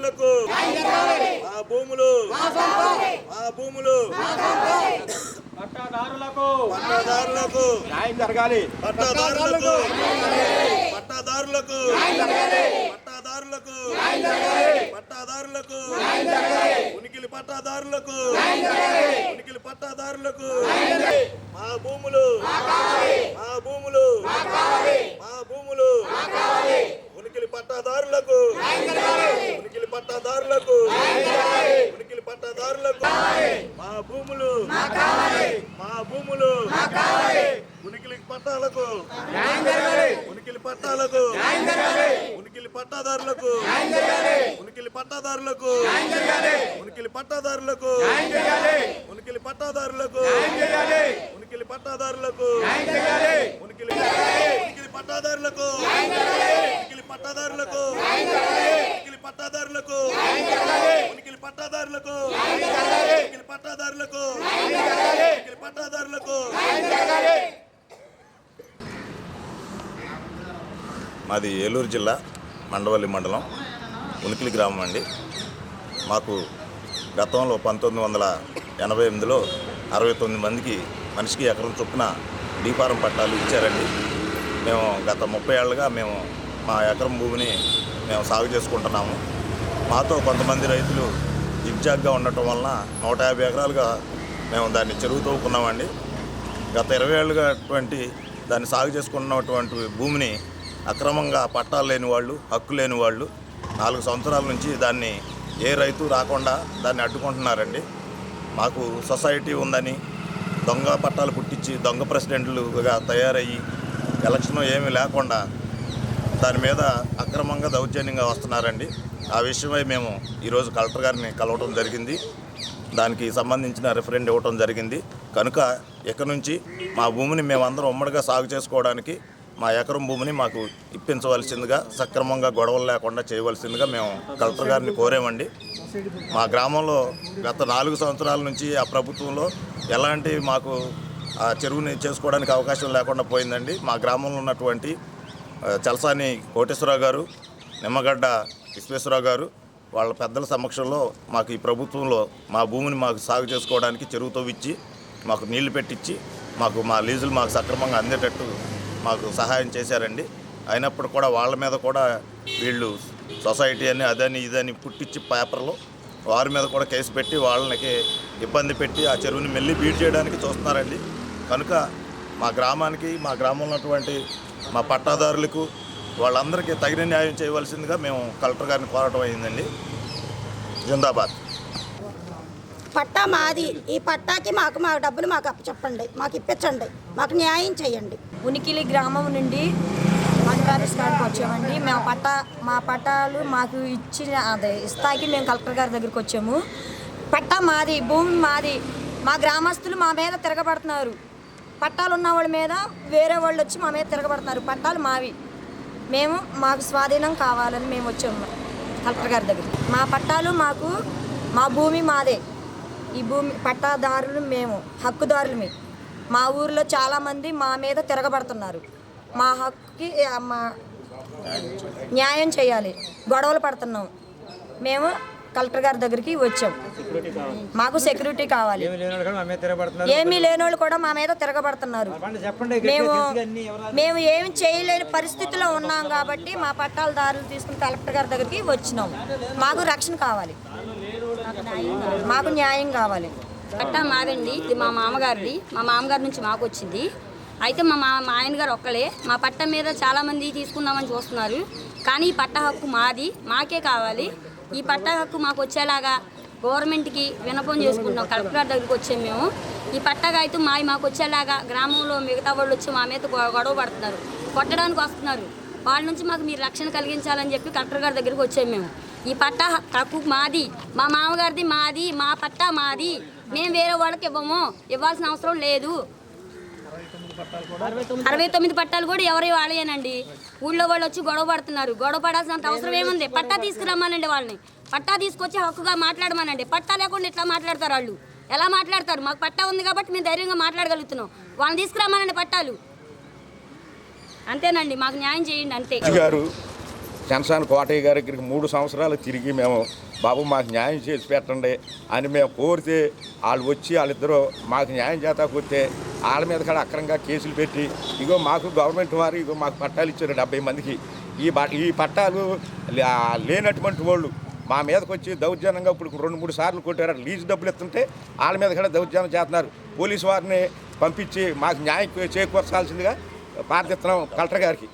రైతులకు మా భూములు పట్టాదారులకు న్యాయం జరగాలి. పట్టాదారులకు ఉనికిలి పట్టాదారులకు మా భూములు ఉనికిలి పట్టాదారులకు మా భూములు ఉనికిలి పట్టాలకు ఉనికిలి పట్టాదారులకు మాది ఏలూరు జిల్లా మండవల్లి మండలం ఉనికిలి గ్రామం అండి. మాకు గతంలో 1988లో 69 మందికి మనిషికి ఎకరం చొప్పున డీఫారం పట్టాలు ఇచ్చారండి. మేము గత 30 ఏళ్ళుగా మేము మా ఎకరం భూమిని మేము సాగు చేసుకుంటున్నాము. మాతో కొంతమంది రైతులు జిగ్జాగ్గా ఉండటం వలన 150 ఎకరాలుగా మేము దాన్ని చెరువు తవ్వుకున్నామండి. గత 20 ఏళ్ళుగా దాన్ని సాగు చేసుకున్నటువంటి భూమిని అక్రమంగా పట్టాలు లేని వాళ్ళు, హక్కు లేని వాళ్ళు 4 సంవత్సరాల నుంచి దాన్ని ఏ రైతు రాకుండా దాన్ని అడ్డుకుంటున్నారండి. మాకు సొసైటీ ఉందని దొంగ పట్టాలు పుట్టించి దొంగ ప్రెసిడెంట్లుగా తయారయ్యి ఎలక్షన్ ఏమీ లేకుండా దాని మీద అక్రమంగా దౌర్జన్యంగా వస్తున్నారండి. ఆ విషయమై మేము ఈరోజు కలెక్టర్ గారిని కలవటం జరిగింది. దానికి సంబంధించిన రిఫరెండ్ ఇవ్వటం జరిగింది. కనుక ఇక నుంచి మా భూమిని మేమందరం ఉమ్మడిగా సాగు చేసుకోవడానికి మా ఎకరం భూమిని మాకు ఇప్పించవలసిందిగా, సక్రమంగా గొడవలు లేకుండా చేయవలసిందిగా మేము కలెక్టర్ గారిని కోరామండి. మా గ్రామంలో గత 4 సంవత్సరాల నుంచి ఆ ప్రభుత్వంలో ఎలాంటి మాకు ఆ చెరువుని చేసుకోవడానికి అవకాశం లేకుండా పోయిందండి. మా గ్రామంలో ఉన్నటువంటి చలసాని కోటేశ్వరరావు గారు, నిమ్మగడ్డ విశ్వేశ్వరరావు గారు వాళ్ళ పెద్దల సమక్షంలో మాకు ఈ ప్రభుత్వంలో మా భూమిని మాకు సాగు చేసుకోవడానికి చెరువు తవ్విచ్చి మాకు నీళ్లు పెట్టించి మాకు మా లీజులు మాకు సక్రమంగా అందేటట్టు మాకు సహాయం చేశారండి. అయినప్పుడు కూడా వాళ్ళ మీద కూడా వీళ్ళు సొసైటీ అని అదని ఇదని పుట్టించి పేపర్లో వారి మీద కూడా కేసు పెట్టి వాళ్ళకి ఇబ్బంది పెట్టి ఆ చెరువుని మళ్ళీ బీట్ చేయడానికి చూస్తున్నారండి. కనుక మా గ్రామానికి, మా గ్రామంలో ఉన్నటువంటి మా పట్టాదారులకు వాళ్ళందరికీ తగిన న్యాయం చేయవలసిందిగా మేము కలెక్టర్ గారిని కోరటం అయిందండి. జిందాబాద్. పట్టా మాది. ఈ పట్టాకి మా డబ్బులు మాకు అప్పచెప్పండి, మాకు ఇప్పించండి, మాకు న్యాయం చేయండి. ఉనికిలి గ్రామం నుండి మండలాఫీస్ కాడికి వచ్చామండి. మా పట్టాలు మాకు ఇస్తాకి మేము కలెక్టర్ గారి దగ్గరికి వచ్చాము. పట్టా మాది, భూమి మాది. మా గ్రామస్తులు మా మీద తిరగబడుతున్నారు. పట్టాలు ఉన్న వాళ్ళ మీద వేరే వాళ్ళు వచ్చి మా మీద తిరగబడుతున్నారు. పట్టాలు మావి, మాకు స్వాధీనం కావాలని మేము వచ్చాము కలెక్టర్ గారి దగ్గర. మా పట్టాలు మా భూమి మాదే. ఈ భూమి పట్టాదారులు మేము, హక్కుదారులమే. మా ఊరిలో చాలామంది మా మీద తిరగబడుతున్నారు. మా హక్కుకి న్యాయం చేయాలి. గొడవలు పడుతున్నాం. మేము కలెక్టర్ గారి దగ్గరికి వచ్చాం. మాకు సెక్యూరిటీ కావాలి. ఏమీ లేని వాళ్ళు కూడా మా మీద తిరగబడుతున్నారు. మేము ఏమి చేయలేని పరిస్థితిలో ఉన్నాం కాబట్టి మా పట్టాలదారులు తీసుకుని కలెక్టర్ గారి దగ్గరికి వచ్చినాం. మాకు రక్షణ కావాలి, మాకు న్యాయం కావాలి. పట్టా మాదండి. ఇది మా మామగారిది. మా మామగారి నుంచి మాకు వచ్చింది. అయితే మా ఆయన గారు ఒక్కలే. మా పట్టా మీద చాలామంది తీసుకుందామని చూస్తున్నారు. కానీ ఈ పట్టా హక్కు మాది, మాకే కావాలి. ఈ పట్టా హక్కు మాకు వచ్చేలాగా గవర్నమెంట్కి విన్నపం చేసుకుంటున్నాం. కలెక్టర్ గారి దగ్గరికి వచ్చాము మేము. ఈ పట్టా కాగితం మాకు వచ్చేలాగా గ్రామంలో మిగతా వాళ్ళు వచ్చి మా మీద గొడవ పడుతున్నారు, కొట్టడానికి వస్తున్నారు. వాళ్ళ నుంచి మాకు మీరు రక్షణ కలిగించాలని చెప్పి కలెక్టర్ గారి దగ్గరికి వచ్చాము మేము. ఈ పట్టా హక్కు మాది, మా మామగారిది మాది, మా పట్టా మాది. మేము వేరే వాళ్ళకి ఇవ్వాల్సిన అవసరం లేదు. 69 పట్టాలు కూడా ఎవరి వాళ్ళేనండి. ఊళ్ళో వాళ్ళు వచ్చి గొడవ పడుతున్నారు. గొడవ పడాల్సినంత అవసరం ఏముంది? పట్టా తీసుకురమ్మానండి వాళ్ళని. పట్టా తీసుకొచ్చి హక్కుగా మాట్లాడమనండి. పట్టా లేకుండా ఎట్లా మాట్లాడతారు వాళ్ళు? ఎలా మాట్లాడతారు? మాకు పట్టా ఉంది కాబట్టి మేము ధైర్యంగా మాట్లాడగలుగుతున్నాం. వాళ్ళని తీసుకురమ్మానండి పట్టాలు. అంతేనండి, మాకు న్యాయం చేయండి అంతే. గారు చెన్సాని కోటయ్య గారి దగ్గరికి 3 సంవత్సరాలు తిరిగి మేము బాబు మాకు న్యాయం చేసి పెట్టండి అని మేము కోరితే వాళ్ళు వచ్చి వాళ్ళిద్దరూ మాకు న్యాయం చేతకపోతే వాళ్ళ మీద కూడా అక్రమంగా కేసులు పెట్టి ఇగో మాకు గవర్నమెంట్ వారు ఇగో మాకు పట్టాలు ఇచ్చారు 70 మందికి. ఈ పట్టాలు లేనటువంటి వాళ్ళు మా మీదకి వచ్చి దౌర్జన్యంగా ఇప్పుడు 2-3 సార్లు కొట్టారు. లీజు డబ్బులు ఇస్తుంటే వాళ్ళ మీద కూడా దౌర్జన్యం చేస్తున్నారు. పోలీసు వారిని పంపించి మాకు న్యాయం చేకూర్చాల్సిందిగా ప్రార్థిస్తున్నాం కలెక్టర్ గారికి.